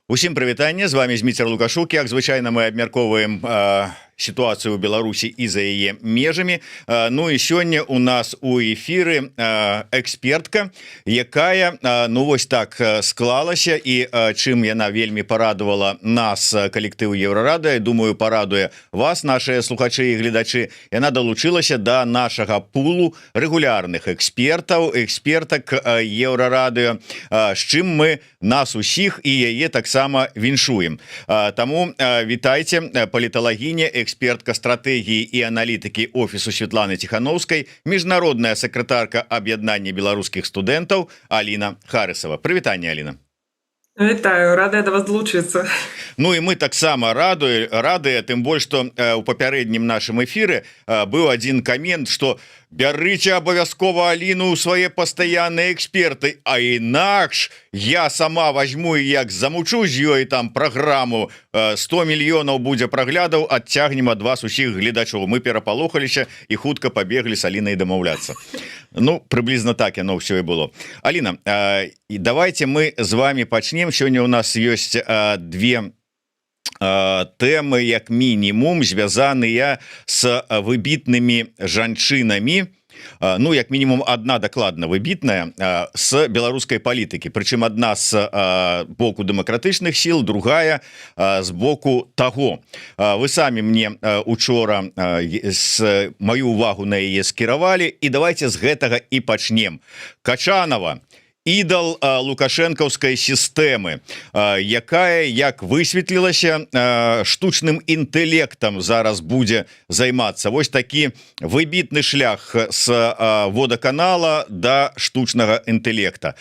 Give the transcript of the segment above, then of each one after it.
Усім прывітанне, з вами Зміцер Лукашук. Як звычайна мы абмяркоўваем сітуацыю ў Беларусі і за яе межамі. Ну і сёння у нас у эфіры экспертка, якая ну вось так склалася, і чым яна вельмі парадавала нас, калектыў Еўрарада, думаю, парадуе вас, наши слухачы і гледачы. Яна далучылася да нашага пулу рэгулярных экспертак Еўрарадыё, з чым мы нас усіх і яе таксама віншуем. Таму вітайце, паліталагіня, экспертка стратэгіі і аналітыкі офісу Светланы Тихановскай, міжнародная сакратарка аб'яднання беларускіх студэнтаў Аліна Харысава. Прывітанне, Аліна. Вітаю, радая да вас долучыцца. Ну і мы таксама радыя, тым больш, што ў папярэднім нашым эфіры быў адзін камент, што бярыце абавязкова Аліну ў свае пастаянныя эксперты, а інакш я сама возьму і як замучу з ёй там праграму, 100 мільёнаў будзе праглядаў, адцягнем ад вас усіх гледачоў. Мы перапалохаліся і хутка пабеглі з Алінай дамаўляцца. Ну, прыблізна так яно ўсё і было. Аліна, давайте мы з вами пачнем. Сёння у нас ёсць две тэмы, як мінімум, звязаныя з выбітнымі жанчынамі. Ну, як мінімум, одна дакладна выбітная з беларускай палітыкі. Прычым адна з боку дэмакратычных сіл, другая з боку таго. Вы самі мне учора маю увагу на яе скіравалі, і давайте з гэтага і пачнем. Качанова, ідал лукашэнкаўскай сістэмы, якая, як высветлілася, штучным інтэлектам зараз будзе займацца. Вось такі выбітны шлях з водаканала да штучнага інтэлекта.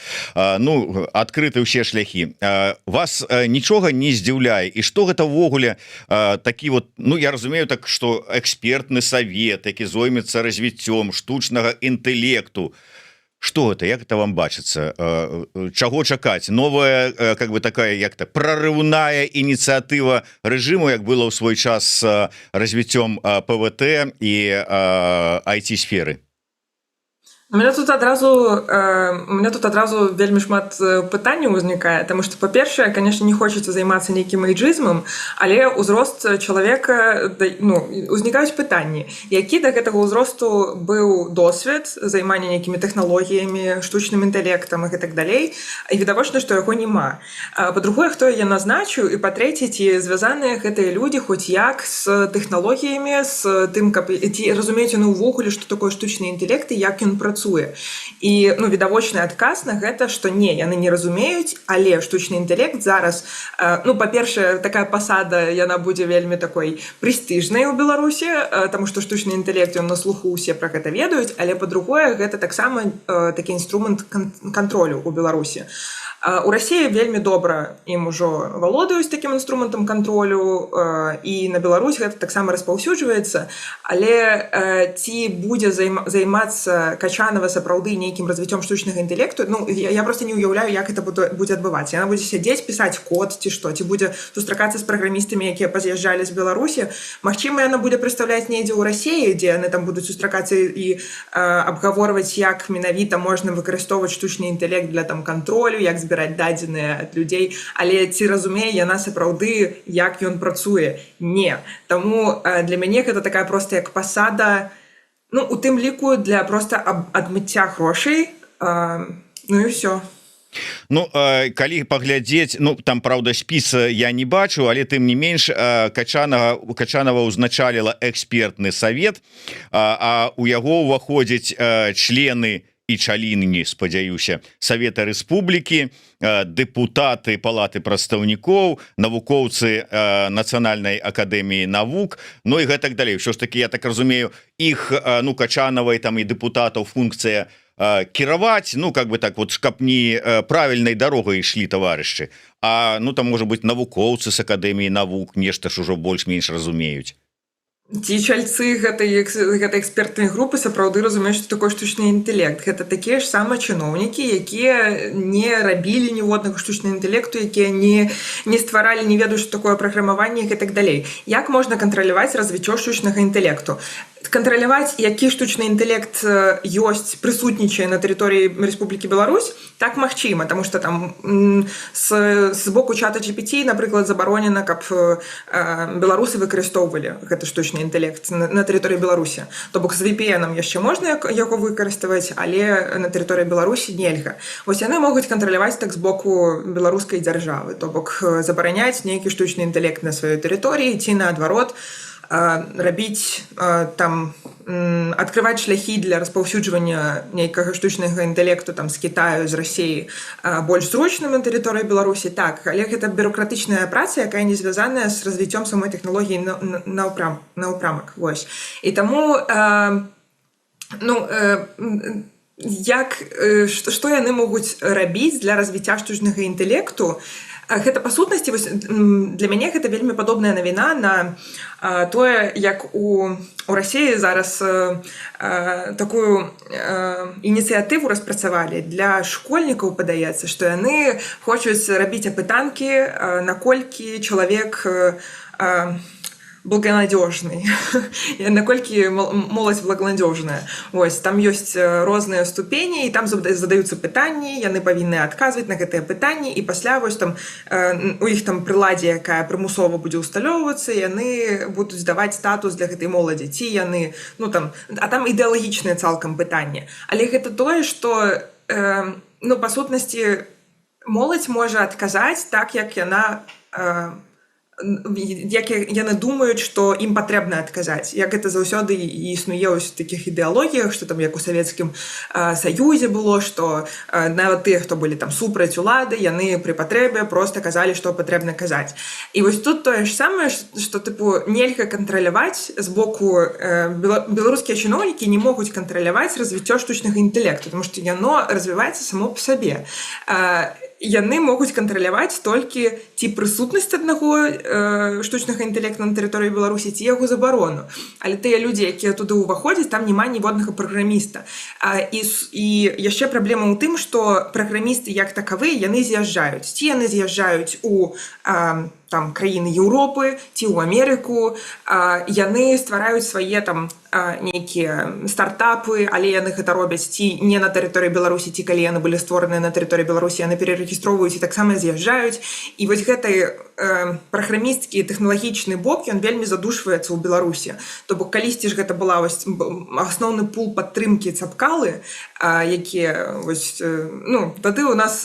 Ну, адкрыты ўсе шляхі. Вас нічога не здзіўляе? І што гэта ўвогуле такі вот, ну, я разумею так, што экспертны савет, які зоймецца развіццём штучнага інтэлекту. Что это, як это вам бачыцца? Чаго чакаць? Новая, как бы такая, як-то прорывная инициатива режиму, як было ў свой час с развіццём ПВТ і IT-сферы? У меня тут адразу вельмі шмат пытанняў узнікае, тому што, па-першае, конечно, не хочацца займацца нейкім эйджызмам, але ўзрост чалавека, ну, узнікаюць пытанні. Які да гэтага ўзросту быў досвед займання нейкімі тэхналогіямі, штучным інтэлектам і так далей, і відавочна, што яго няма. Па-другое, хто яе назначыў, і па-трэцяе, ці звязаныя гэтыя людзі хоць як з тэхналогіямі, з тым, каб ці разумеюць яны ўвогуле, што такое штучны інтэлект і як ён працуе. І, ну, відавочны адказ на гэта, што не, яны не разумеюць, але штучны інтэлект зараз, ну, па-першае, такая пасада, яна будзе вельмі такой прэстыжнай у Беларусі, таму што штучны інтэлект, ён на слуху, усе пра гэта ведаюць, але, па-другое, гэта таксама такі інструмент кантролю у Беларусі. У Расіі вельмі добра ім ужо валодаюць такім інструментам кантролю, і на Беларусь гэта таксама распаўсюджваецца, але ці будзе займацца Качанова сапраўды нейкім развіццём штучнага інтэлекту, ну, я просто не ўяўляю, як гэта будзе адбывацца. Яна будзе сядзець, пісаць код ці што, ці будзе сустракацца з праграмістамі, якія паз'язджалі з Беларусі. Магчыма, яна будзе прадстаўляць недзе ў Расіі, дзе яны там будуць сустракацца і абгаворваць, як менавіта можна выкарыстоўваць штучны інтэлект для там кантролю, як збіраць дадзеныя ад людзей, але ці разумее яна сапраўды, як ён працуе? Не. Таму для мяне гэта такая проста як пасада, ну, у тым ліку для проста адмыцця грошай, ну і ўсё. Ну, калі паглядзець, ну, там, праўда, спіс я не бачу, але тым не менш Качанова ўзначаліла экспертны савет, а у яго ўваходзяць члены і чаліны, спадзяюся, Савета Рэспублікі, дэпутаты Палаты прадстаўнікоў, навукоўцы Нацыянальнай акадэміі навук, ну і гэтак далей. Ўсё ж такі, я так разумею, іх, ну, Качанавай там і дэпутатаў функцыя кіраваць, ну, как бы так вот, каб не правільнай дарогай ішлі таварышы, а, ну, там, можа быць, навукоўцы з акадэміі навук нешта ж ужо больш-менш разумеюць. Ці чальцы гэтай экспертнай групы сапраўды разумеюць, што такое штучны інтэлект. Гэта такія ж самыя чыноўнікі, якія не рабілі ніводнага штучнага інтэлекту, якія не стваралі, не ведаюць, што такое праграмаванне і так далей. Як можна кантраляваць развіццё штучнага інтэлекту? кантраляваць, які штучны інтэлект ёсць, прысутнічае на тэрыторыі Рэспублікі Беларусь, так магчыма, таму што там з боку чата GPT, напрыклад, забаронена, каб беларусы выкарыстоўвалі гэты штучны інтэлект на тэрыторыі Беларусі. То бок з VPN-ам яшчэ можна яго выкарыставаць, але на тэрыторыі Беларусі нельга. Вось яны могуць кантраляваць так з боку беларускай дзяржавы, то бок забараняць нейкі штучны інтэлект на сваёй тэрыторыі ці наадварот, рабіць там адкрываць шляхі для распаўсюджвання нейкага штучнага інтэлекту там з Кітаю, з Расіі больш зручным на тэрыторыі Беларусі. Так, але гэта бюрократычная праца, якая не звязаная з развіццём самой тэхналогіі наўпрамак. Вось. І таму што яны могуць рабіць для развіцця штучнага інтэлекту? Гэта па сутнасці, для мяне гэта вельмі падобная навіна на тое, як у Расіі зараз такую ініцыятыву распрацавалі для школьнікаў, падаецца, што яны хочуць рабіць апытанкі, наколькі чалавек благонадежный, наколькі моладзь благонадежная. Вось, там ёсць розныя ступені, і там задаюцца пытанні, яны павінны адказваць на гэтыя пытанні, і пасля вось там у іх там прыладзе, якая прымусова будзе ўсталёўвацца, яны будуць даваць статус для гэтай моладзі, ці яны, а там ідэалагічныя цалкам пытанні. Але гэта тое, што, па сутнасці, моладзь можа адказаць так, як яна як яны думаюць, што ім патрэбна адказаць. Як гэта заўсёды існуе ў такіх ідэалогіях, што там як у Савецкім Саюзе было, што нават тыя, хто былі там супраць улады, яны пры патрэбе проста казалі, што патрэбна казаць. І вось тут тое ж самае, што нельга кантраляваць з боку беларускія чыноўнікі не могуць кантраляваць развіццё штучнага інтэлекту, таму што яно развіваецца само па сабе. Яны могуць кантраляваць толькі ці прысутнасць аднаго штучнага інтэлекту на тэрыторыі Беларусі, ці яго забарону. Але тыя людзі, якія туды ўваходзяць, там няма ніводнага праграміста. І яшчэ праблема ў тым, што праграмісты як такавыя, яны з'язджаюць. Ці яны з'язджаюць у там краіны Еўропы ці ў Амерыку, яны ствараюць свае там нейкія стартапы, але яны гэта робяць ці не на тэрыторыі Беларусі, ці калі яны былі створаныя на тэрыторыі Беларусі, яны перарэгістроўваюць і таксама з'язджаюць. І вось гэты праграмісцкі тэхналагічны бок, ён вельмі задушваецца ў Беларусі. То бок калісьці ж гэта была асноўны пул падтрымкі Цапкалы, якія тады у нас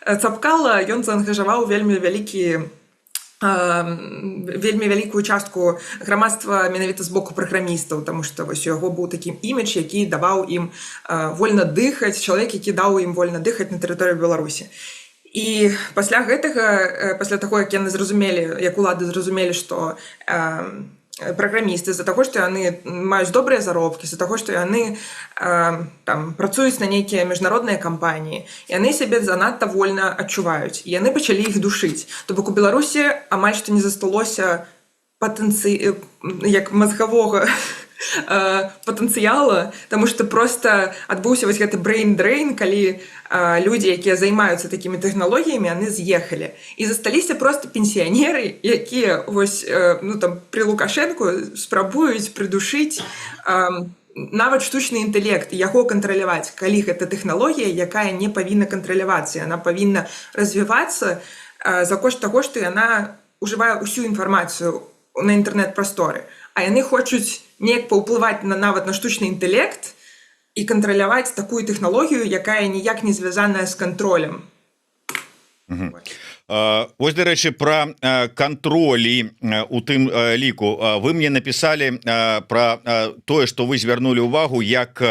Цапкала, ён заангажаваў вельмі вялікую частку грамадства менавіта з боку праграмістаў, таму што вось у яго быў такі імідж, які даваў ім вольна дыхаць, чалавек, які даў ім вольна дыхаць на тэрыторыі Беларусі. І пасля гэтага, пасля таго, як яны зразумелі, як улады зразумелі, што праграмісты з-за таго, што яны маюць добрыя заробкі, з-за таго, што яны працуюць на нейкія міжнародныя кампаніі, яны сябе занадта вольна адчуваюць. І яны пачалі іх душыць. То бок у Беларусі амаль што не засталося як мазгавога патэнцыяла, таму што проста адбыўся вось гэты brain-drain, калі людзі, якія займаюцца такімі тэхналогіямі, яны з'ехалі. І засталіся проста пенсіянеры, якія вось пры Лукашэнку спрабуюць прыдушыць нават штучны інтэлект, яго кантраляваць, калі гэта тэхналогія, якая не павінна кантралявацца, яна павінна развівацца за кошт таго, што яна ўжывае ўсю інфармацыю на інтэрнэт-прасторы. А яны хочуць неяк паўплываць нават на штучны інтэлект і кантраляваць такую тэхналогію, якая ніяк не звязаная з кантролем. Вось, дарэчы, пра кантролі у тым ліку. Вы мне напісалі пра тое, што вы звярнулі ўвагу, як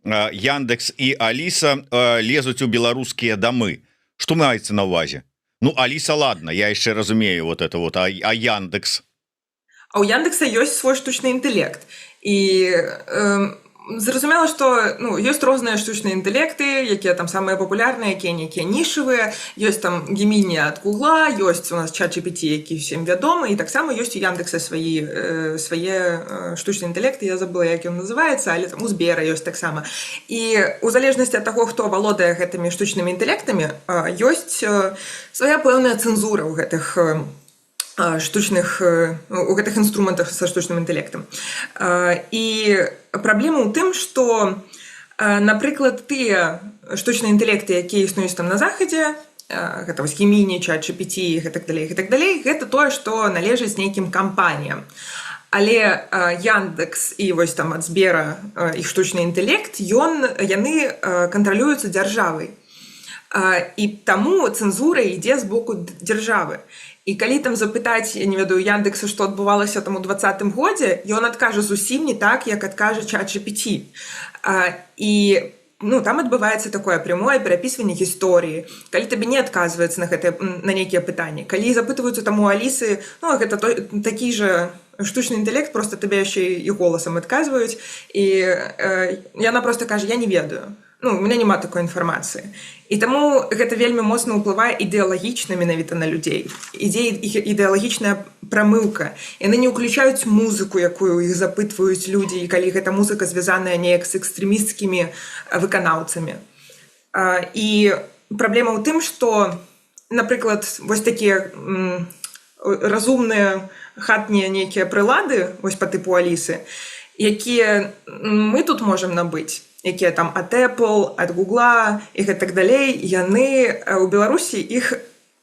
Яндекс і Аліса лезуць у беларускія дамы. Што маецца на ўвазе? Аліса, ладно, я яшчэ разумею вот это вот, а Яндекс? А ў Яндекса ёсць свой штучны інтэлект. І зразумела, што ёсць розныя штучныя інтэлекты, якія там самыя папулярныя, якія нейкія нішавыя, ёсць там Gemini ад Гугла, ёсць у нас ChatGPT, які всім вядомы, і таксама ёсць у Яндекса свае штучныя інтэлекты, я забыла, як ён называецца, але там у Сбера ёсць таксама. І у залежнасці ад таго, хто валодае гэтымі штучнымі інтэлектамі, ёсць свая пэўная цэнзура ў гэтых штучных у гэтых інструментах са штучным інтэлектам. І праблема ў тым, што, напрыклад, тыя штучныя інтэлекты, якія існуюць там на захадзе, гэта вось Gemini, ChatGPT і так далей, гэта тое, што належыць нейкім кампаніям. Але Яндекс і вось там ад Сбера іх штучны інтэлект, яны кантралююцца дзяржавай. І таму цэнзура ідзе з боку дзяржавы. І калі там запытаць, я не ведаю, Яндекса, што адбывалася там у 2020 годзе, ён адкажа зусім не так, як адкажа ChatGPT. І там адбываецца такое прямое перапісванне гісторыі. Калі табе не адказваецца на нейкія пытанні. Калі запытваюцца там у Алісы, гэта такі жа штучны інтэлект, проста табе яшчэ і голасам адказваюць. І яна проста кажа, я не ведаю. У мяне няма такой інфармацыі. І таму гэта вельмі моцна ўплывае ідэалагічна менавіта на людзей. Ідзе ідэалагічная прамылка. Яны не ўключаюць музыку, якую іх запытваюць людзі, і калі гэта музыка звязаная неяк з экстрэмісцкімі выканаўцамі. І праблема ў тым, што, напрыклад, вось такія разумныя хатнія нейкія прылады, вось па тыпу Алісы, якія мы тут можам набыць, якія там ад Apple, ад Google і гэтак далей, яны ў Беларусі іх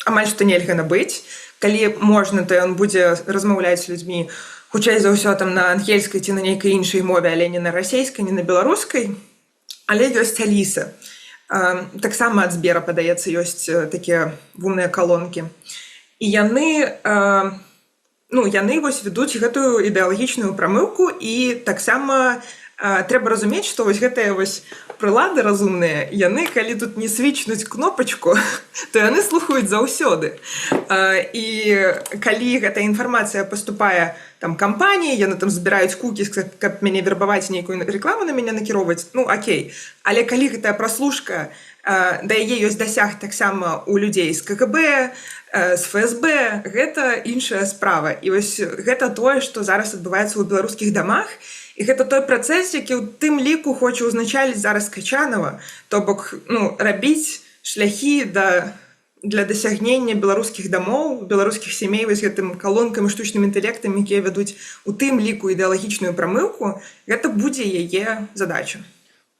амаль што нельга набыць. Калі можна, то ён будзе размаўляць з людзьмі хутчэй за ўсё там на ангельскай ці на нейкай іншай мове, але не на расейскай, не на беларускай. Але ёсць Аліса. Таксама ад Сбера, падаецца, ёсць такія вумныя калонкі. І яны вось ведуць гэтую ідэалагічную прамылку, і таксама трэба разумець, што вось гэтыя вось прылады разумныя, яны, калі тут не свічнуць кнопачку, то яны слухаюць заўсёды. І калі гэтая інфармацыя паступае там кампаніі, яны там збіраюць кукі, каб мяне вербаваць, нейкую рэкламу на мяне накіроўваць, акей. Але калі гэтая праслушка, да яе ёсць дасяг таксама у людзей з КГБ, з ФСБ, гэта іншая справа. І вось гэта тое, што зараз адбываецца ў беларускіх дамах. І гэта той працэс, які ў тым ліку хоча ўзначаліць зараз Качанова, то бок рабіць шляхі для дасягнення беларускіх дамоў, беларускіх сямей вось гэтым калонкам і штучным інтэлектам, якія вядуць у тым ліку ідэалагічную прамылку, гэта будзе яе задача.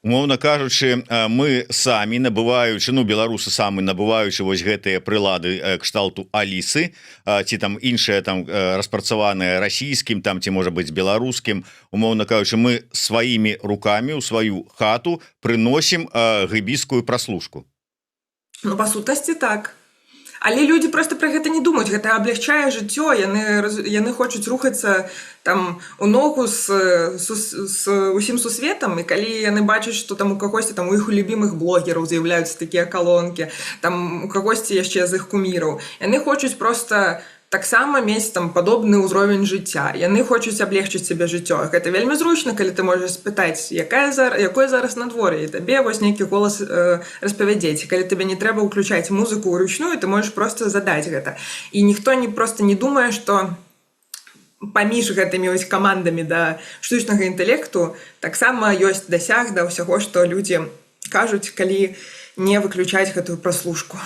Умоўна кажучы, мы самі набываючы, беларусы самі набываючы вось гэтыя прылады кшталту Алісы, ці там іншыя там распрацаваныя расійскім, там ці можа быць беларускім, умоўна кажучы, мы сваімі рукамі ў сваю хату прыносім гібіскую праслушку. Па сутнасці так. Але людзі проста пра гэта не думаюць, гэта аблягчае жыццё, яны хочуць рухацца там у ногу з усім сусветам, і калі яны бачаць, што там у кагосьці там у іх любімых блогераў з'яўляюцца такія калонкі, там у кагосьці яшчэ з іх куміраў, яны хочуць проста таксама мець там падобны ўзровень жыцця. Яны хочуць аблегчыць сабе жыццё. Гэта вельмі зручна, калі ты можаш спытаць, якое зараз надвор'е, і табе вось нейкі голас распавядзець. Калі табе не трэба ўключаць музыку ўручную, ты можаш проста задаць гэта. І ніхто проста не думае, што паміж гэтымі вось камандамі да штучнага інтэлекту таксама ёсць дасяг да ўсяго, што людзі кажуць, калі не выключаць гэтую праслушку.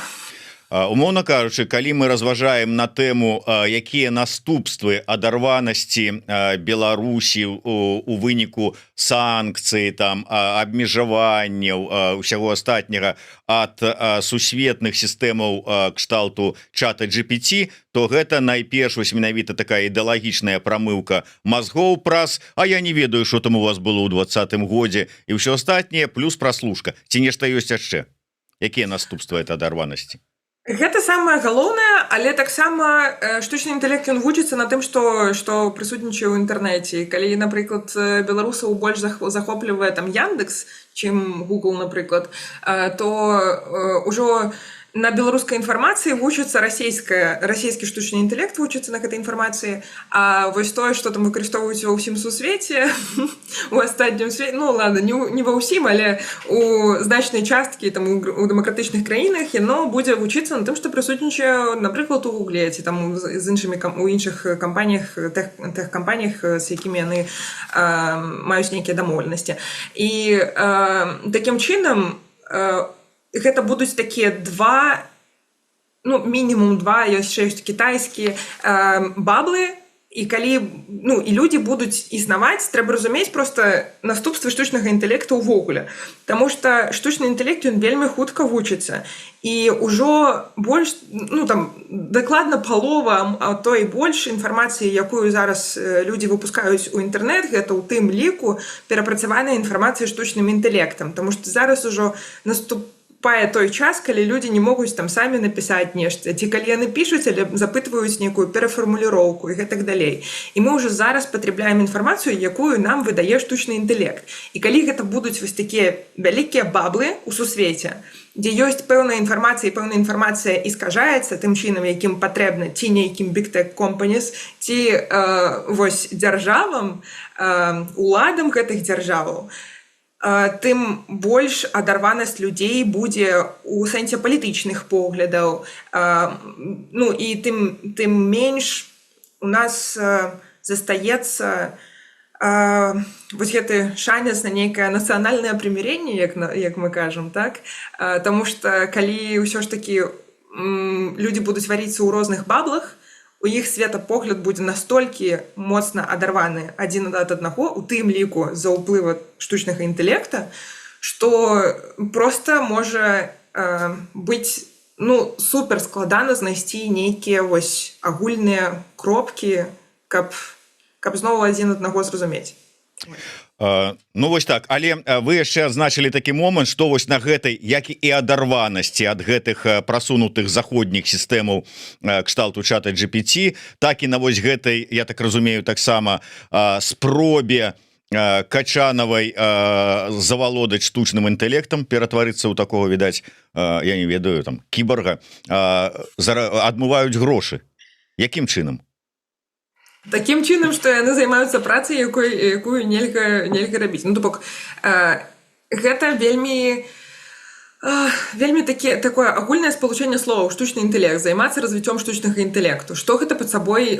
Умоўна кажучы, калі мы разважаем на тэму, якія наступствы адарванасці Беларусі у выніку санкцый, там абмежаванняў, усяго астатняга ад сусветных сістэмаў кшталту чата GPT, то гэта найперш вось менавіта такая ідэалагічная прамылка мазгоў праз, а я не ведаю, што там у вас было ў 2020 годзе, і ўсё астатняе плюс праслушка. Ці нешта ёсць яшчэ? Якія наступствы этой адарванасці? Гэта самае галоўнае, але таксама штучны інтэлект ён вучыцца на тым, што прысутнічае ў інтэрнэце. Калі, напрыклад, беларусаў больш захоплівае там Яндекс, чым Google, напрыклад, то ўжо на беларускай інфармацыі вучыцца расійскі штучны інтэлект вучыцца на гэтай інфармацыі, а вось тое, што там выкарыстоўваюць ва ўсім сусвеце, у астатнім свеце, ладно, не ва ўсім, але у значнай часткі там у дэмакратычных краінах яно будзе вучыцца на тым, што прысутнічае, напрыклад, у Гугле, ці там з іншымі у іншых кампаніях, тэхкампаніях, з якімі яны маюць нейкія дамоўленасці. І такім чынам гэта будуць такія два ну, мінімум 2, яшчэ ёсць кітайскія баблы, і калі ну і людзі будуць існаваць, трэба разумець проста наступствы штучнага інтэлекту ўвогуле. Таму што штучны інтэлект ён вельмі хутка вучыцца. І ўжо больш ну там дакладна палова, а то і больш інфармацыі, якую зараз людзі выпускаюць у інтэрнэт, гэта ў тым ліку перапрацаваная інфармацыя штучным інтэлектам. Таму што зараз ужо наступае той час, калі людзі не могуць там самі напісаць нешта, ці калі яны пішуць, але запытваюць нейкую перафармуліроўку і гэтак далей. І мы ўжо зараз патрабляем інфармацыю, якую нам выдае штучны інтэлект. І калі гэта будуць вось такія вялікія баблы ў сусвеце, дзе ёсць пэўная інфармацыя, і пэўная інфармацыя іскажаецца тым чынам, якім патрэбна, ці нейкім big tech companies, ці вось дзяржавам, уладам гэтых дзяржаваў, тым больш адарванасць людзей будзе ў сэнсе палітычных поглядаў. Ну і тым менш у нас застаецца вось гэты шанец на нейкае нацыянальнае прымірэнне, як мы кажам, так? Таму што калі ўсё ж такі людзі будуць варіцца ў розных баблах, у іх светапогляд будзе настолькі моцна адарваны адзін ад аднаго, у тым ліку з-за ўплыва штучнага інтэлекта, што проста можа быць ну, супер складана знайсці нейкія вось агульныя кропкі, каб зноў адзін аднаго зразумець. Ну вось так, але вы яшчэ адзначылі такі момант, што вось на гэтай, як і адарванасці ад гэтых прасунутых заходніх сістэмаў кшталту чата GPT, так і на вось гэтай, я так разумею, таксама спробе Качанавай завалодаць штучным інтэлектам, ператварыцца ў такого, відаць, я не ведаю, там кіборга, адмываюць грошы. Якім чынам? Такім чынам, што яны займаюцца працай, якую нельга рабіць. Ну, то бок, гэта вельмі такое агульнае спалучэнне словаў штучны інтэлект, займацца развіццём штучнага інтэлекту. Што гэта пад сабой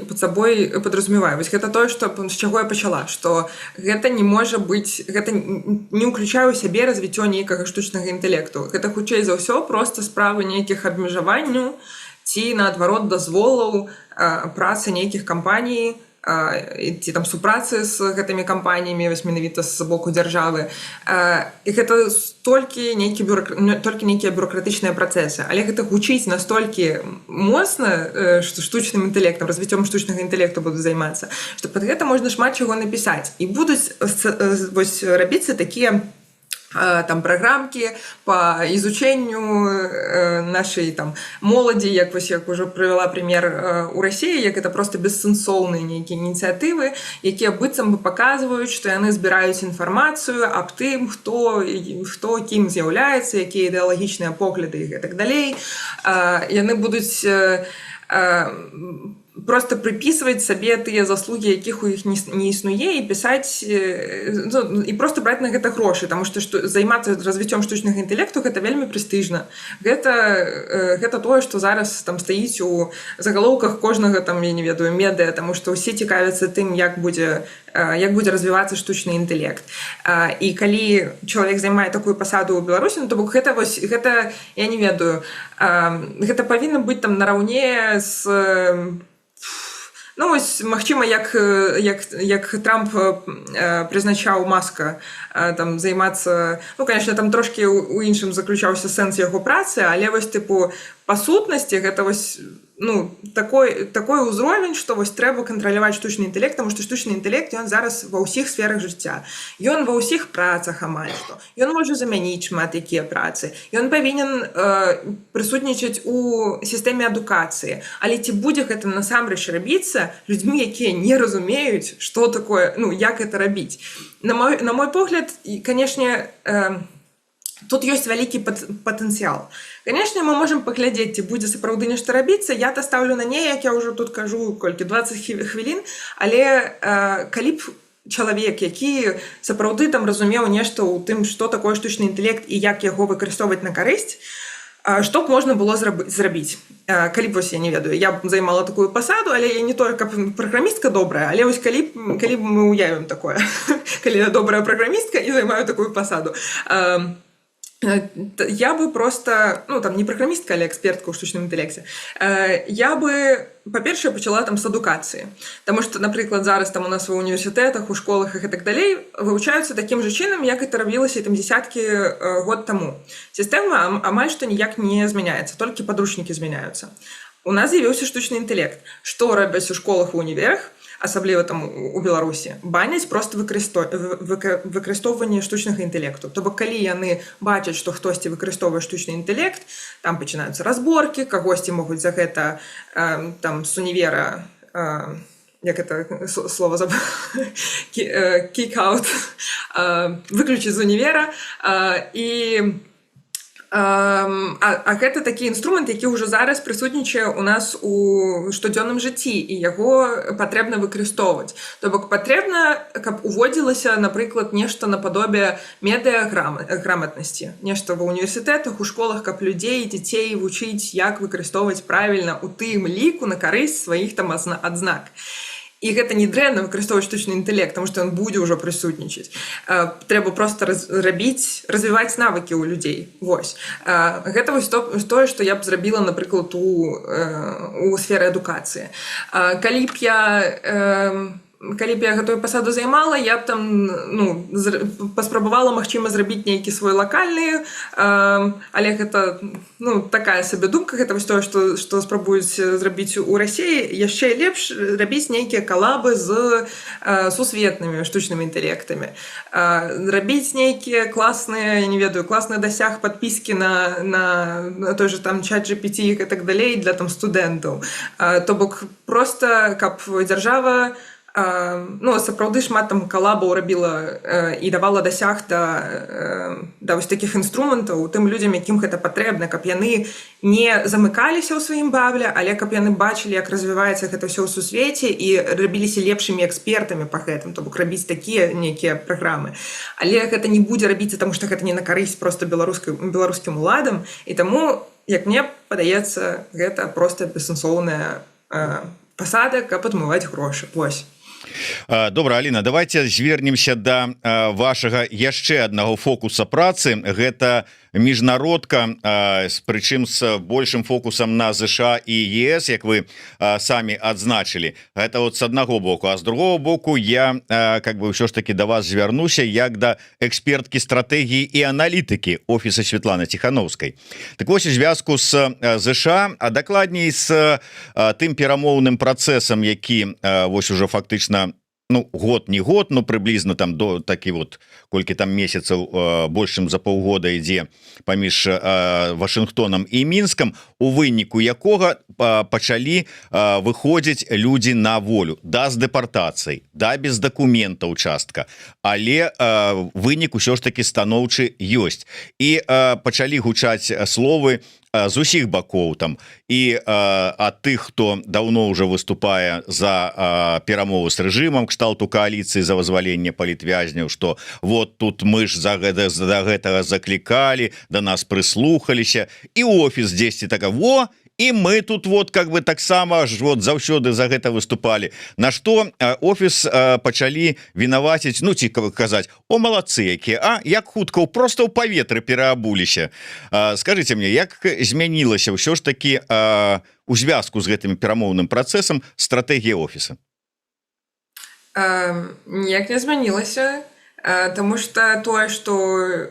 падразумявае? Вось гэта тое, з чаго я пачала, што гэта не можа быць, гэта не ўключае ў сябе развіццё нейкага штучнага інтэлекту. Гэта хутчэй за ўсё проста справы нейкіх абмежаванняў ці, наадварот, дазволаў працы нейкіх кампаній, ці там супрацы з гэтымі кампаніямі, вось менавіта з боку дзяржавы. І гэта толькі нейкія бюрократычныя працэсы. Але гэта гучыць настолькі моцна, што штучным інтэлектам, развіццём штучнага інтэлекту будуць займацца, што пад гэта можна шмат чаго напісаць. І будуць вось рабіцца такія там праграмкі по изученню нашай там моладзі, як уже прывяла пример у России, як это просто бессэнсоўныя нейкія ініцыятывы, якія быццам бы паказваюць, што яны збіраюць інфармацыю аб тым, хто кім з'яўляецца, якія ідэалагічныя погляды і гэтак далей. Яны будуць просто приписывать сабе тыя заслуги, якіх у іх не існуе, і пісаць і просто браць на гэта грошы, таму што займацца развіццём штучнага інтэлекту гэта вельмі прэстыжна. Гэта тое, што зараз там стаіць у загалоўках кожнага там, я не ведаю, медыа, таму што ўсе цікавяцца тым, як будзе развівацца штучны інтэлект. І калі чалавек займае такую пасаду ў Беларусі, ну то бок гэта я не ведаю, гэта павінна быць там нараўне з ну, ось, магчыма, як Трамп прызначаў Маска там займацца, ну, конечно, там трошки у іншым заключаўся сэнс яго працы, але вось, тыпу, па сутнасці гэта вось, ну, такой узровень, што вось трэба кантраляваць штучны інтэлект, таму што штучны інтэлект, ён зараз ва ўсіх сферах жыцця. Ён ва ўсіх працах амаль што. Ён можа замяніць шмат якія працы. Ён павінен прысутнічаць у сістэме адукацыі. Але ці будзе гэта насамрэч рабіцца людзьмі, якія не разумеюць, што такое, ну, як гэта рабіць. На мой погляд, канешне, тут ёсць вялікі патэнцыял. Канешне, мы можам паглядзець, ці будзе сапраўды нешта рабіцца. Я-то ставлю на не, як я ўжо тут кажу, колькі 20 хвілін, але калі б чалавек, які сапраўды там разумеў нешта ў тым, што такое штучны інтэлект і як яго выкарыстоўваць на карысць, што б можна было зрабіць? Калі б, вось, я не ведаю, я б займала такую пасаду, але я не толькі праграмістка добрая, але вось калі б мы уявім такое, калі я добрая праграмістка і займаю такую пасаду. Я бы просто, ну, там, не праграмістка, але экспертка ў штучным інтэлекце, я бы, па-першае, пачала там з адукацыі. Таму што, напрыклад, зараз там у нас ва універсітэтах, у школах і так далей вывучаюцца такім жа чынам, як это рабілася там дзесяткі год таму. Сістэма амаль што ніяк не змяняецца, толькі падручнікі змяняюцца. У нас з'явіўся штучны інтэлект. Што робяць у школах і універах, асабліва там у Беларусі, баняць проста выкарыстоўванне штучнага інтэлекту. То бок, калі яны бачаць, што хтосьці выкарыстоўвае штучны інтэлект, там пачынаюцца разборкі, кагосьці могуць за гэта там з універа, як это слово забыла, kick-out, выключыць з універа, і гэта такі інструмент, які ўжо зараз прысутнічае ў нас у штодзённым жыцці, і яго патрэбна выкарыстоўваць. То бок патрэбна, каб уводзілася, напрыклад, нешта нападобе медыаграматнасці, нешта ва універсітэтах, у школах, каб людзей, дзяцей вучыць, як выкарыстоўваць правільна ў тым ліку на карысць сваіх там адзнак. І гэта не дрэнна выкарыстоўваць штучны інтэлект, таму што ён будзе ўжо прысутнічаць. Трэба проста развіваць навыкі ў людзей. Вось. Гэта вось тое, што я б зрабіла, напрыклад, у сферы адукацыі. Калі б я гэтую пасаду займала, я б там паспрабавала, магчыма, зрабіць нейкі свой лакальны, але гэта такая сабе думка, гэта вось тое, што спрабуюць зрабіць у Расіі. Яшчэ лепш рабіць нейкія калабы з сусветнымі штучнымі інтэлектамі. Рабіць нейкія класныя, я не ведаю, класны дасяг падпіскі на той же там ChatGPT і так далей для там студэнтаў. То бок проста, каб дзяржава сапраўды шмат там калабаў рабіла і давала дасяг да вось такіх інструментаў тым людзям, якім гэта патрэбна, каб яны не замыкаліся ў сваім бабле, але каб яны бачылі, як развіваецца гэта ўсё ў сусвеце і рабіліся лепшымі экспертамі па гэтым, то бок рабіць такія нейкія праграмы. Але гэта не будзе рабіцца, таму што гэта не на карысць проста беларускім уладам, і таму, як мне падаецца, гэта проста бессэнсоўная пасада, каб адмываць грошы. Вось. Добра, Аліна, давайте звернемся да вашага яшчэ аднаго фокуса працы. Гэта міжнародка, прычым з большым фокусам на ЗША і ЕС, як вы самі адзначылі. Гэта вот з аднаго боку, а з другого боку я ўсё ж таки да вас звярнуся як да эксперткі стратэгіі і аналітыкі офіса Святланы Ціхановскай. Так вось, у звязку з ЗША, а дакладней з тым перамоўным працэсам, які вось ужо фактычна год не год, прыблізна там до такі вот колькі там месяцаў большым за паўгода ідзе паміж Вашынгтонам і Мінскам, у выніку якога пачалі выходзіць людзі на волю, да з дэпартацыяй, да без дакументаў частка, але вынік усё ж таки станоўчы ёсць. І пачалі гучаць словы з усіх бакоў там і ад тых, хто даўно ўжо выступае за перамовы з рэжымам, кшталту кааліцыі за вызваленне палітвязняў, што вот тут мы ж да гэтага заклікалі, да нас прыслухаліся, і офіс дзесьці така, і мы тут вот таксама вот заўсёды за гэта выступалі. На што офіс пачалі вінаваціць, ці казаць, малацы якія, як хутка проста ў паветры пераабуліся. Скажыце мне, як змянілася ўсё ж такі у звязку з гэтым перамоўным працэсам стратэгія офіса? Ніяк не змянілася, таму што тое, што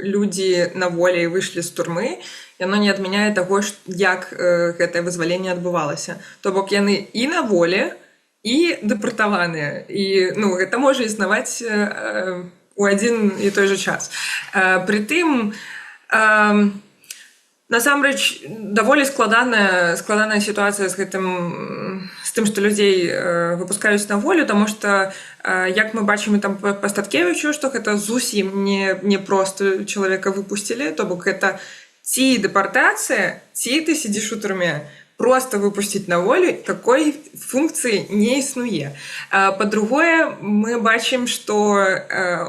людзі на волі выйшлі з турмы, яно не адмяняе таго, як гэтае вызваленне адбывалася. То бок яны і на волі, і дэпартаваныя. І гэта можа існаваць у адзін і той жа час. Прытым, насамрэч, даволі складаная сітуацыя з тым, што людзей выпускаюць на волю, таму што, як мы бачым там па Статкевічу, што гэта зусім не проста чалавека выпусцілі, то бок гэта ці дэпартацыя, ці ты сидзіш у турме. Просто выпусціць на волю такой функцыі не існуе. Па-другое, мы бачым, што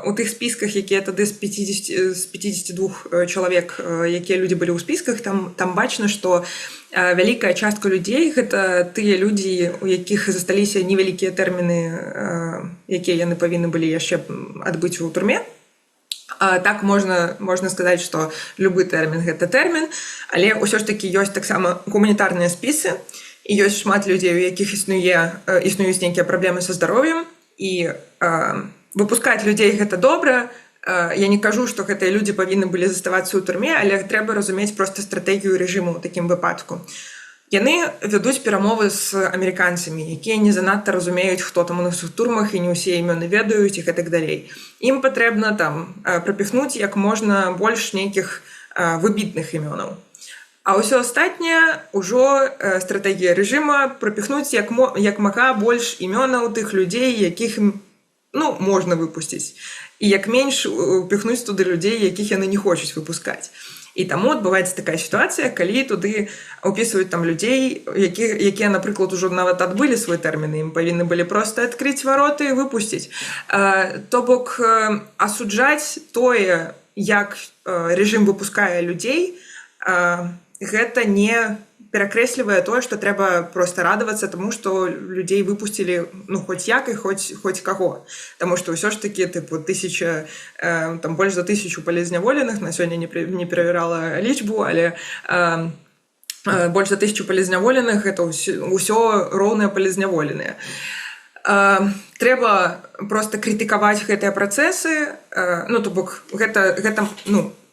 у тых спісках, якія тады з 52 чалавек, якія людзі былі ў спісках, там бачна, што вялікая частка людзей гэта тыя людзі, у якіх засталіся невялікія тэрміны, якія яны павінны былі яшчэ адбыць у турме. Так можна сказаць, што любы тэрмін гэта тэрмін, але ўсё ж такі ёсць таксама гуманітарныя спісы, і ёсць шмат людзей, у якіх існуюць нейкія праблемы са здароўем, і выпускаць людзей гэта добра. Я не кажу, што гэтыя людзі павінны былі заставацца ў турме, але трэба разумець проста стратэгію рэжыму ў такім выпадку. Яны вядуць перамовы з амерыканцамі, якія не занадта разумеюць, хто там у нас у турмах, і не ўсе імёны ведаюць і гэтак далей. Ім патрэбна там прапіхнуць як можна больш нейкіх выбітных імёнаў. А ўсё астатняе ўжо стратэгія рэжыма прапіхнуць як мага больш імёнаў тых людзей, якіх можна выпусціць. І як менш упіхнуць туды людзей, якіх яны не хочуць выпускаць. І таму адбываецца такая сітуацыя, калі туды ўпісваюць там людзей, якія, напрыклад, ужо нават адбылі свой тэрмін, ім павінны былі проста адкрыць вароты і выпусціць. То бок асуджаць тое, як рэжым выпускае людзей, гэта не перакрэслівае тое, што трэба проста радавацца таму, што людзей выпусцілі хоць як і хоць каго. Таму што ўсё ж такі больш за 1000 палізняволеных, на сёння не перавярала лічбу, але больш за 1000 палізняволеных гэта ўсё роўныя палізняволеныя. Трэба проста крытыкаваць гэтыя працэсы, то бок гэта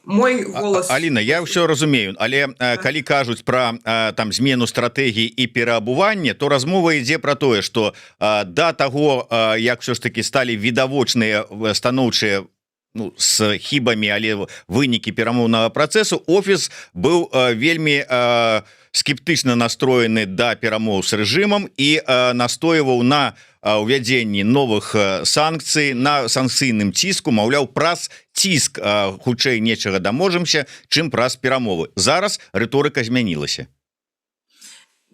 мой голас. Аліна, я ўсё разумею, але калі кажуць пра там змену стратэгіі і пераабуванне, то размова ідзе пра тое, што да таго, як ўсё ж такі сталі відавочныя станоўчыя з хібамі, але вынікі перамоўнага працэсу, офіс быў вельмі скептычна настроены да перамоў з рэжымам і настойваў на увядзенні новых санкцый, на санкцыйным ціску, маўляў, праз ціск хутчэй нечага даможамся, чым праз перамовы. Зараз рыторыка змянілася.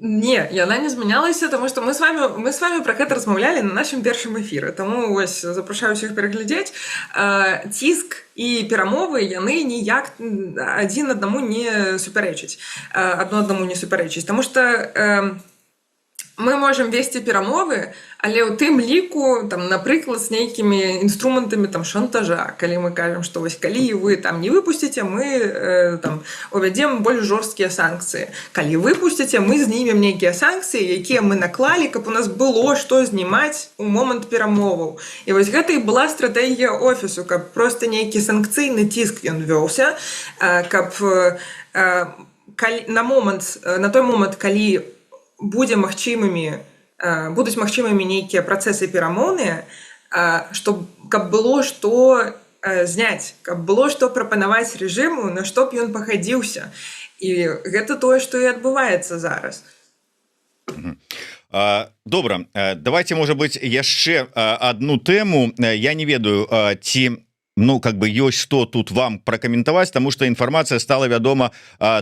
Не, яна не змянялася, тому што мы з вами пра гэта размаўлялі на нашым першым эфіры. Таму вось запрашаю ўсіх пераглядзець. Ціск і перамовы яны ніяк адзін аднаму не супярэчаць. Адно аднаму не супярэчаць. Таму што мы можам весці перамовы, але ў тым ліку, напрыклад, з нейкімі інструментамі шантажа, калі мы кажам, што вось калі вы не выпусціце, мы увядзем больш жорсткія санкцыі. Калі выпусціце, мы знімем нейкія санкцыі, якія мы наклалі, каб у нас было што знімаць у момант перамоваў. І вось гэта і была стратэгія офісу, каб проста нейкі санкцыйны ціск ён вёўся, каб на той момант, калі будуць магчымымі нейкія працэсы перамоўныя, каб было што зняць, каб было што прапанаваць рэжыму, на што б ён пагадзіўся. І гэта тое, што і адбываецца зараз. Добра, давайте, можа быць, яшчэ адну тэму. Я не ведаю, ці ёсць што тут вам пракаментаваць, таму што інфармацыя стала вядома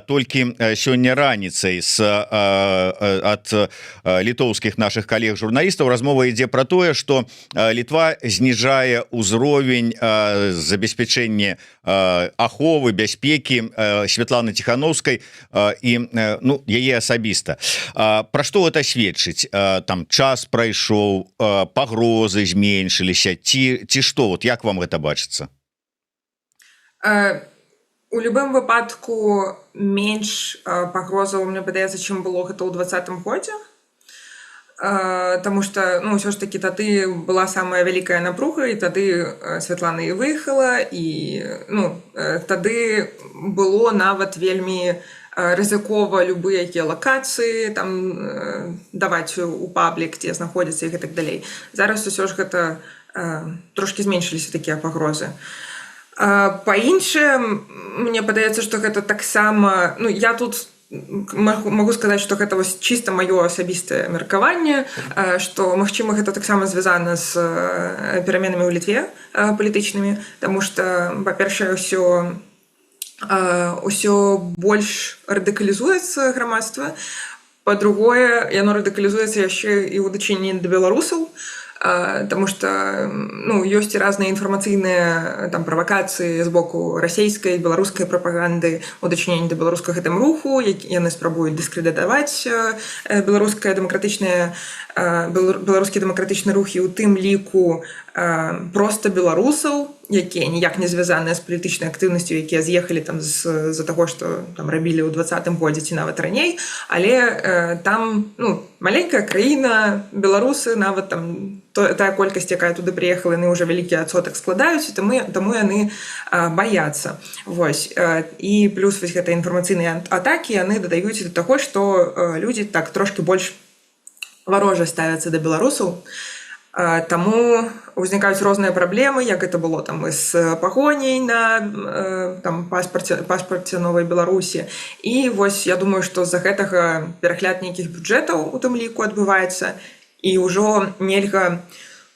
толькі сёння раніцай ад літоўскіх нашых калег-журналістаў. Размова ідзе пра тое, што Літва зніжае ўзровень забеспячэння аховы, бяспекі Святланы Ціханаўскай і яе асабіста. Пра што гэта сведчыць? Там час прайшоў, пагрозы зменшыліся, ці што? Як вам гэта бачыцца? У любым выпадку менш пагрозаў, мне падаецца, чым было гэта ў 2020 годзе. Таму што, ўсё ж такі тады была самая вялікая напруга, і тады Святлана і выехала, і тады было нават вельмі рызыкова любыя геалакацыі даваць у паблік, дзе знаходзяцца і гэтак далей. Зараз усё ж гэта трошкі зменшыліся такія пагрозы. Па-іншае, мне падаецца, што гэта таксама... Я тут магу сказаць, што гэта чыста маё асабістае меркаванне, што, магчыма, гэта таксама звязана з пераменамі ў Літве палітычнымі, таму што, па-першае, ўсё больш радыкалізуецца грамадства, па-другое, яно радыкалізуецца яшчэ і ў дачыненні да беларусаў, Таму што ёсць разныя інфармацыйныя правакацыі з боку расійскай, беларускай прапаганды у дачыненні да беларускага гэтым руху, яны спрабуюць дыскрэдытаваць беларускі дэмакратычны рух, і ў тым ліку просто беларусаў, якія ніяк не звязаныя з палітычнай актыўнасцю, якія з'ехалі там з-за таго, што там рабілі ў 20-м годзе ці нават раней, але там маленькая краіна, беларусы, нават там тая колькасць, якая туды прыехала, яны ўжо вялікі адсотак складаюць, таму яны баяцца. Вось. І плюс вось гэтыя інфармацыйныя атакі, яны дадаюць да таго, што людзі так трошкі больш варожа ставяцца да беларусаў. Таму ўзнікаюць розныя праблемы, як гэта было там і з пагоняй на там, паспарце Новай Беларусі. І вось я думаю, што з-за гэтага перахляд нейкіх бюджэтаў у тым ліку адбываецца, і ўжо нельга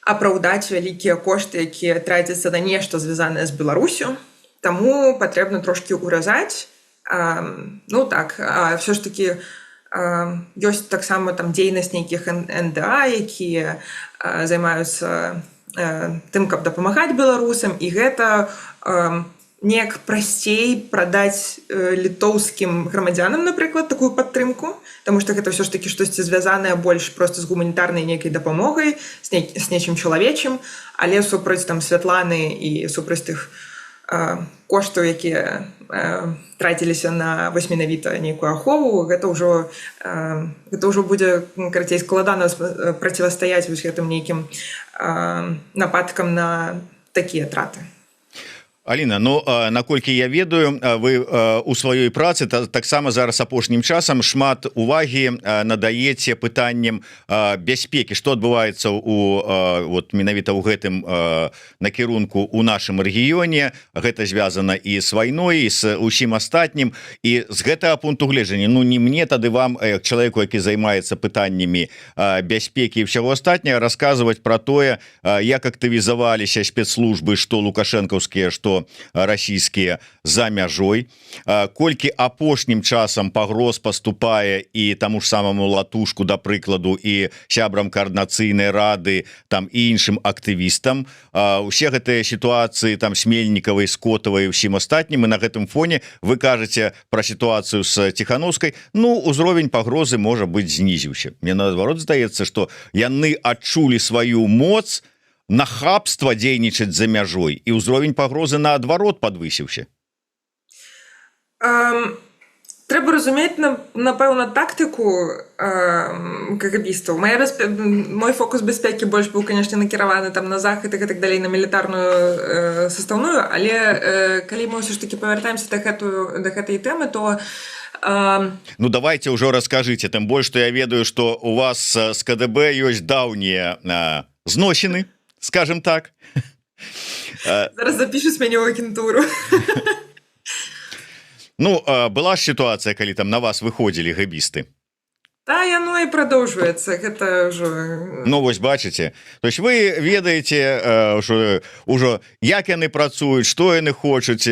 апраўдаць вялікія кошты, якія трацяцца на нешта звязанае з Беларусю. Таму патрэбна трошкі ўразаць. Все ж такі ёсць таксама там дзейнасць нейкіх НДА, якія займаюцца тым, каб дапамагаць беларусам, і гэта неяк прасцей прадаць літоўскім грамадзянам, напрыклад, такую падтрымку, таму што гэта ўсё ж такі штосьці звязанае больш проста з гуманітарнай нейкай дапамогай, з нечым чалавечым, але супраць там Святланы і супраць тых коштаў, якія траціліся на вось менавіта нейкую ахову, гэта ўжо будзе карацей складана процівастаяць вось гэтым нейкім нападкам на такія траты. Аліна, наколькі я ведаю, вы у сваёй працы таксама зараз апошнім часам шмат увагі надаеце пытанням бяспекі, што адбываецца менавіта ў гэтым накірунку у нашым рэгіёне. Гэта звязана і з вайной, і з усім астатнім, і з гэтага пункту гледжання не мне тады вам, як чалавеку, які займаецца пытаннямі бяспекі і ўсяго астатняга, расказваць пра тое, як актывізаваліся спецслужбы, што лукашэнкаўскія, што расійскія за мяжой, колькі апошнім часам пагроз паступае і таму ж самому Латушку, да прыкладу, і сябрам каардынацыйнай рады, там і іншым актывістам. Усе гэтыя сітуацыі там Смельнікавай, Скотавай і ўсім астатнім, і на гэтым фоне вы кажаце пра сітуацыю з Ціханаўскай, узровень пагрозы можа быць знізіўся. Мне наадварот здаецца, што яны адчулі сваю моц, нахабства дзейнічаць за мяжой, і ўзровень пагрозы наадварот падвысіўся. Трэба разумець, напэўна, тактыку кагабістаў. Мой фокус бяспекі больш быў, канешне, накіраваны там на захад і так далей, на мілітарную састаўную, але калі мы ўсё ж такі павяртаемся да гэтай тэмы, то давайте ўжо раскажыце, тым больш, што я ведаю, што у вас з КДБ ёсць даўнія зносіны, скажем так. Зараз запішу з мяне ў агентуру. Была ж сітуацыя, калі там на вас выходзілі гэбісты. Яно і прадоўжваецца, гэта ўжо... Вось бачыце. То есть вы ведаеце ўжо, як яны працуюць, што яны хочуць,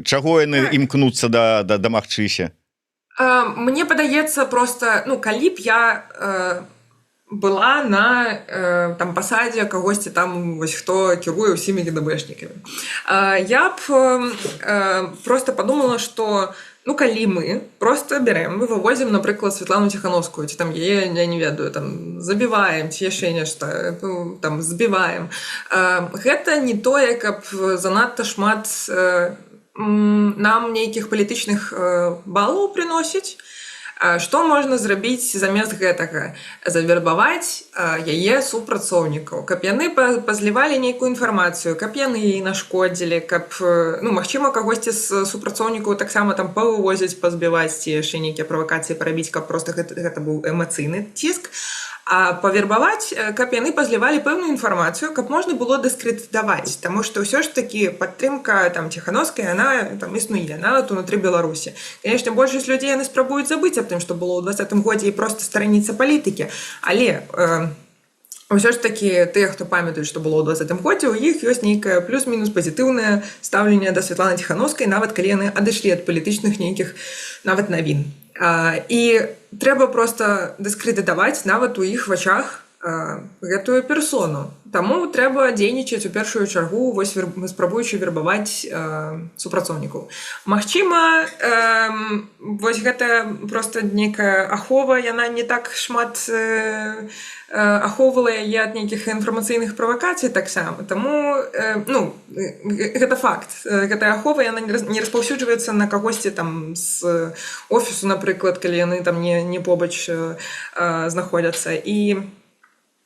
чаго яны імкнуцца дамагчыся. Мне падаецца проста, калі б я была на там пасадзе кагосьці там вось хто кіруе ўсімі КДБшнікамі. Я б просто подумала, што калі мы просто берем, мы вывозім, напрыклад, Святлану Ціханаўскую, ці там яе, я не ведаю, там забіваем, ці яшчэ нешта, там збіваем. Гэта не тое, каб занадта шмат нам нейкіх палітычных балаў прыносіць. Што можна зрабіць замест гэтага? Завербаваць яе супрацоўнікаў, каб яны пазлівалі нейкую інфармацыю, каб яны ей нашкодзілі, каб, магчыма, кагосьці з супрацоўнікаў таксама там павывозіць, пазбіваць, ці яшчэ нейкія правакацыі парабіць, каб проста гэта быў эмацыйны ціск. А павербаваць, каб яны пазлівалі пэўную інфармацыю, каб можна было дыскрэдытаваць, таму што ўсё ж такі падтрымка там Ціханаўскай, яна там існуе, нават унутры Беларусі. Канешне, большасць людзей яны спрабуюць забыць аб тым, што было ў 20-м годзе і проста стараніцца палітыкі, але ўсё ж такі тыя, хто памятаюць, што было ў 20-м годзе, у іх ёсць нейкае плюс-мінус пазітыўнае стаўленне да Святланы Ціханаўскай, нават калі яны адышлі ад палітычных нейкіх нават навін. І трэба проста дыскрэдытаваць нават у іх вачах гэтую персону. Таму трэба дзейнічаць у першую чаргу, вось спрабуючы вербаваць супрацоўнікаў. Магчыма, вось гэта проста нейкая ахова, яна не так шмат ахоўвала яе ад нейкіх інфармацыйных правакацый таксама. Таму ну, гэта факт. Гэтая ахова яна не распаўсюджваецца на кагосьці там з офісу, напрыклад, калі яны там не побач знаходзяцца. І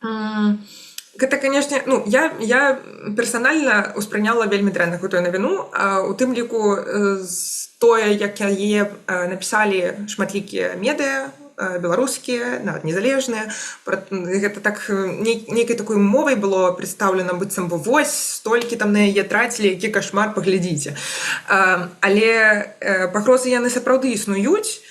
гэта, канешне, ну, я персанальна ўспрыняла вельмі дрэнна гэтую навіну, у тым ліку тое, як яе напісалі шматлікія медыа, беларускія, нават незалежныя. Гэта так нейкай такой мовай было прадстаўлена, быццам бы вось столькі там на яе трацілі, які кашмар, паглядзіце. Але пагрозы яны сапраўды існуюць.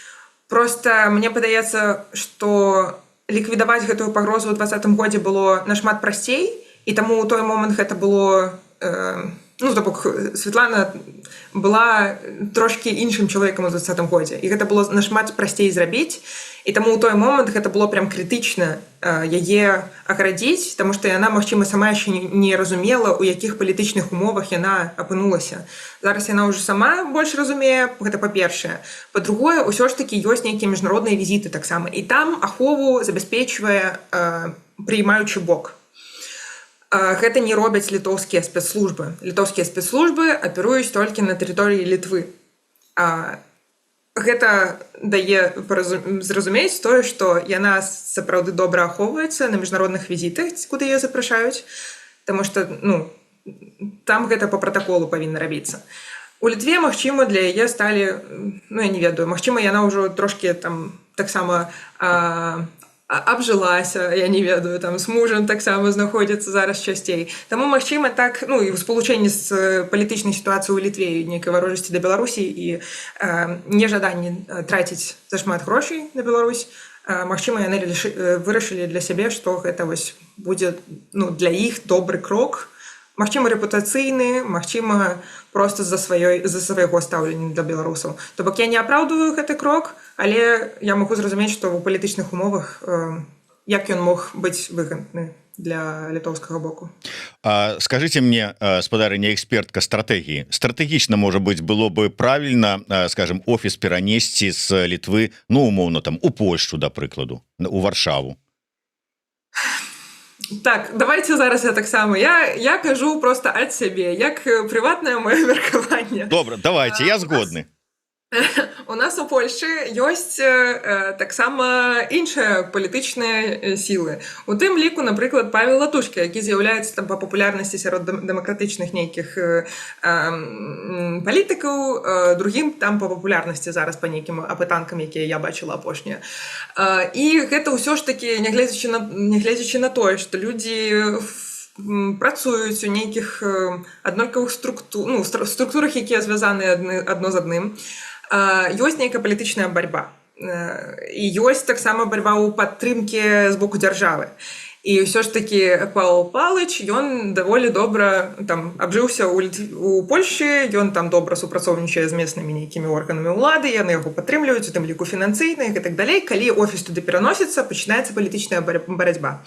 Проста мне падаецца, што ліквідаваць гэтую пагрозу ў 2020 годзе было нашмат прасцей, і таму ў той момант гэта было... Ну, то бок, Святлана была трошкі іншым чалавекам у 2020 годзе, і гэта было нашмат прасцей зрабіць, і таму ў той момант гэта было прям крытычна яе аградзіць, таму што яна, магчыма, сама яшчэ не разумела, у якіх палітычных умовах яна апынулася. Зараз яна ўжо сама больш разумее, гэта па-першае. Па-другое, ўсё ж такі ёсць нейкія міжнародныя візіты таксама, і там ахову забяспечвае прыймаючы бок. Гэта не робяць літоўскія спецслужбы. Літоўскія спецслужбы аперуюць толькі на тэрыторыі Літвы. Гэта дае зразумець тое, што яна сапраўды добра ахоўваецца на міжнародных візітах, куды яе запрашаюць, таму што, ну, там гэта па пратаколу павінна рабіцца. У Літве, магчыма, для яе сталі, ну, я не ведаю, магчыма, яна ўжо трошкі там таксама абжылася, я не ведаю, там з мужам таксама знаходзіцца зараз часцей. Таму, магчыма, так, ну, і ў спалучэнні з палітычнай сітуацыяй у Літве і нейкай варожасці да Беларусі і нежаданні траціць зашмат грошай на Беларусь, магчыма, яны вырашылі для сябе, што гэта вось будзе, ну, для іх добры крок, магчыма, рэпутацыйны, магчыма, проста з-за свайго стаўлення да беларусаў. То бок я не апраўдваю гэты крок, але я магу зразумець, што ў палітычных умовах як ён мог быць выгадны для літоўскага боку. Скажите мне, спадарыня экспертка стратэгіі, стратэгічна, можа быць, было бы правільна, скажем, офіс перанесці з Літвы, ну, умоўна, там, у Польшчу, да прыкладу, у Варшаву? Так, давайте зараз я таксама. Я кажу просто ад сябе, як прыватнае маё меркаванне. Добра, давайте, я згодны. У нас у Польшчы ёсць таксама іншыя палітычныя сілы. У тым ліку, напрыклад, Павел Латушка, які з'яўляецца там па папулярнасці сярод дэмакратычных нейкіх палітыкаў, другім там па папулярнасці зараз па нейкім апытанкам, якія я бачыла апошнія. І гэта ўсё ж такі, нягледзячы на тое, што людзі працуюць у нейкіх аднолькавых структурах, якія звязаны адно з адным. Ёсць нейкая палітычная барьба. І ёсць таксама барьба ў падтрымкі з боку дзяржавы. І ўсё ж такі Павел Палыч, ён даволі добра там абжыўся у Польшчы, ён там добра супрацоўнічае з месцнымі нейкімі органамі ўлады, яны яго падтрымліваюць, у тым ліку фінансійных і так далей. Калі офіс туды пераносіцца, пачынаецца палітычная барацьба.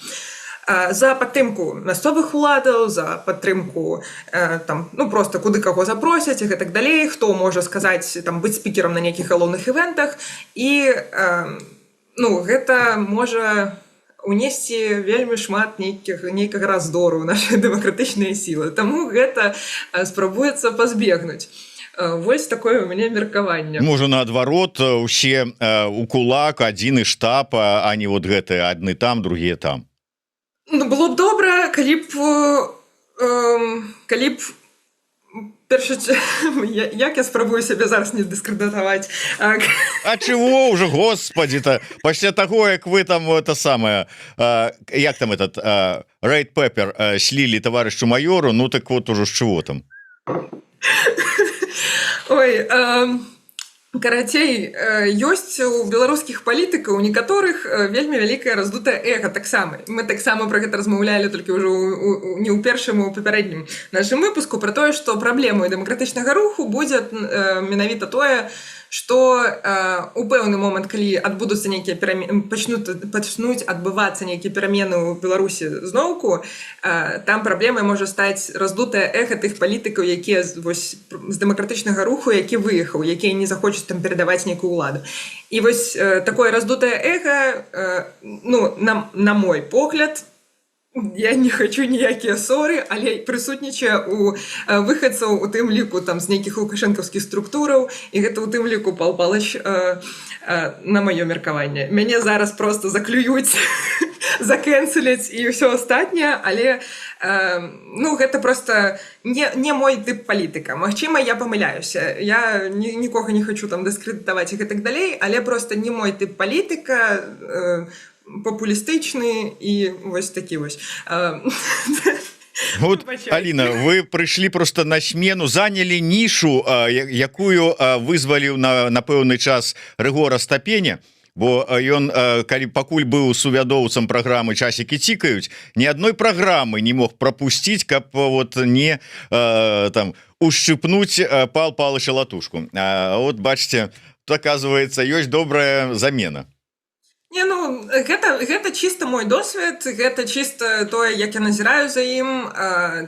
За падтрымку мясцовых уладаў, за падтрымку там, ну, просто куды каго запросяць і так далей, хто можа сказаць, там, быць спікерам на нейкіх галоўных івентах. І ну, гэта можа унесці вельмі шмат нейкага раздору ў нашай дэмакратычныя сілы. Таму гэта спрабуецца пазбегнуць. Вось такое у мяне меркаванне. Можа, наадварот, усе у кулак, адзіны штаб, а не вот гэтыя адны там, другія там. Ну, было б добра, калі б як я спрабую сябе зараз не дыскрэдытаваць. А чего уже, господи-то, пасля таго, як вы там это самое, як там этот Рейд Пеппер слілі таварышу майору, ну так вот уже з чего там? Ой, карацей, ёсць у беларускіх палітыкаў у некаторых вельмі вялікае раздутае эга таксама. Мы таксама пра гэта размаўлялі толькі ўжо не ў першым, у папярэднім нашым выпуску пра тое, што праблемай дэмакратычнага руху будзе менавіта тое, што у пэўны момант, калі адбудуцца нейкія пачнуць адбывацца нейкія перамены ў Беларусі зноўку, там праблемай можа стаць раздутае эха тых палітыкаў, якія вось з дэмакратычнага руху, які выехаў, якія не захочуць там перадаваць нейкую ўладу. І вось такое раздутае эха, ну, на мой погляд, я не хочу ніякія ссоры, але прысутнічае у выхадцаў у тым ліку там з нейкіх лукашэнкаўскіх структураў, і гэта ў тым ліку Пал Палыч, на маё меркаванне. Мяне зараз просто заклююць, закэнцеляць і ўсё астатняе, але ну, гэта просто не мой тып палітыка. Магчыма, я памыляюся. Я нікога не хочу там дыскрэдытаваць і гэтак далей, але просто не мой тып палітыка, популістычны і вось такі вось. Вот, Аліна, вы прыйшлі просто на смену, занялі нішу, якую вызваліў на пэўны час Рыгор Астапеня, бо ён, калі пакуль быў сувядоўцам праграмы «Часікі цікаюць», ні адной праграмы не мог прапусціць, каб вот не там ушчыпнуць Пал Палыча латушку. Вот бачыце, оказывается, ёсць добрая замена. Не, ну, гэта чыста мой досвед, гэта чыста тое, як я назіраю за ім,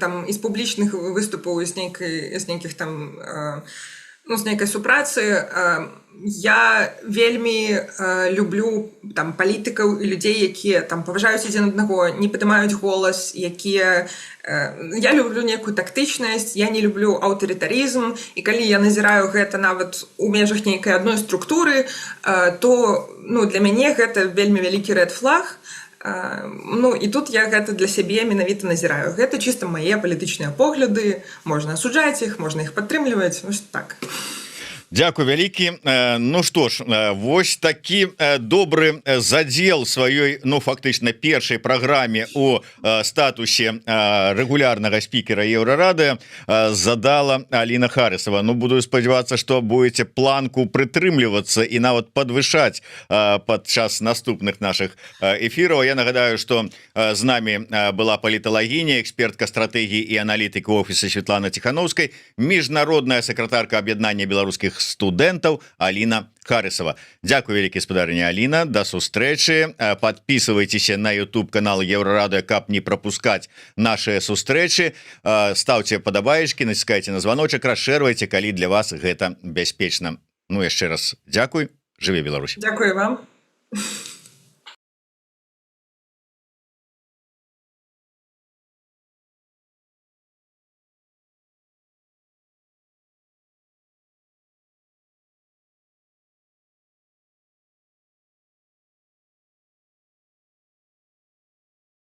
там, з публічных выступаў, з нейкіх там, ну, з нейкай супрацы. Я вельмі люблю там палітыкаў і людзей, якія там паважаюць адзін аднаго, не падымаюць голас, якія... Я люблю некую тактычнасць, я не люблю аўтарытарызм, і калі я назіраю гэта нават у межах нейкай адной структуры, то, ну, для мяне гэта вельмі вялікі рэд флаг. Ну, і тут я гэта для сябе менавіта назіраю. Гэта чыста мае палітычныя погляды, можна асуджаць іх, можна іх падтрымліваць, вось так. Дзякуй вялікі. Ну што ж, вось такі добры задзел сваёй, ну, фактычна першай праграме у статусе рэгулярнага спікера Еўрарады задала Аліна Харысава. Ну, буду спадзявацца, што будете планку прытрымлівацца і нават падвышаць падчас наступных нашых эфіраў. Я нагадаю, што з намі была паліталагіня, экспертка стратэгіі і аналітыка офіса Светлана Ціхановскай, міжнародная сакратарка аб'яднання беларускіх студэнтаў Аліна Харысава. Дзякуй вялікі, спадарыня Аліна, да сустрэчы. Подписывайтеся на YouTube канал Еўрарады, каб не пропускаць наши сустрэчы. Ставьте падабаечкі, націскайце на званочак, расшэрвайце, калі для вас гэта бяспечна. Ну, яшчэ раз дзякуй. Жыве Беларусь. Дзякуй вам.